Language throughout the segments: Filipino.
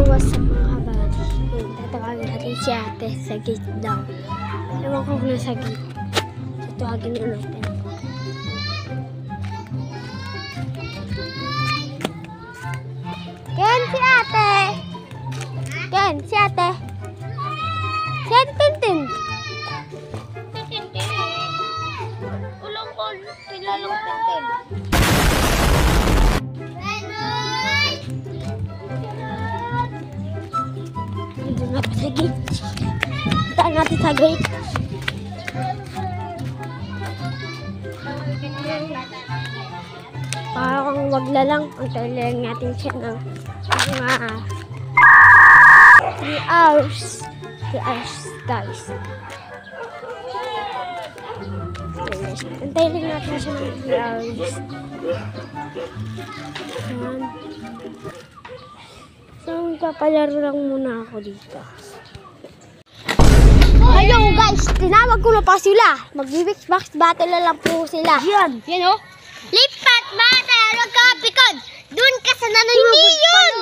what's up mga kabady? Ngayon, tatawagin natin si ate sa gate daw. Ewan ko kung nasa gate. Tatawagin na natin. Ken, si ate! Ken, si ate! Si ate Tintin! Tintin! Ulang ko, pilalang Tintin. Dito na pa sa gate. Puntaan natin sa gate. Parang wagla lang. Antayin lang natin siya ng mga 3 hours. 3 hours, guys. Antayin lang natin siya ng 3 hours. Ayan. So, magpapalaro lang muna ako dito. Ayun guys, tinawag ko na pa sila. Mag-Big-Box battle na lang po sila. Yan. Yan o. Lipat battle! Huwag ka pikon! Doon ka sa naniniyon!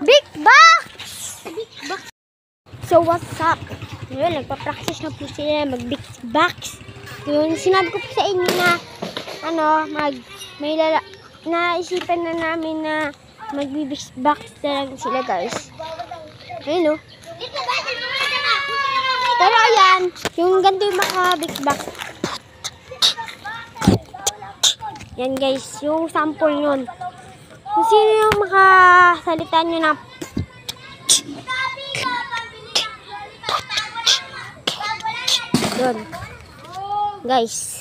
Big Box! So what's up? Ngayon, nagpa-practice na po sila mag-Big Box. Yun, sinabi ko po sa inyo na naisipan na namin na mag-Big Box na lang sila guys. Ayun o. Pero ayan, yung ganito yung maka-Big Box. Yan guys, yung sample yun. Kung sino yung makasalita nyo na yun. Guys.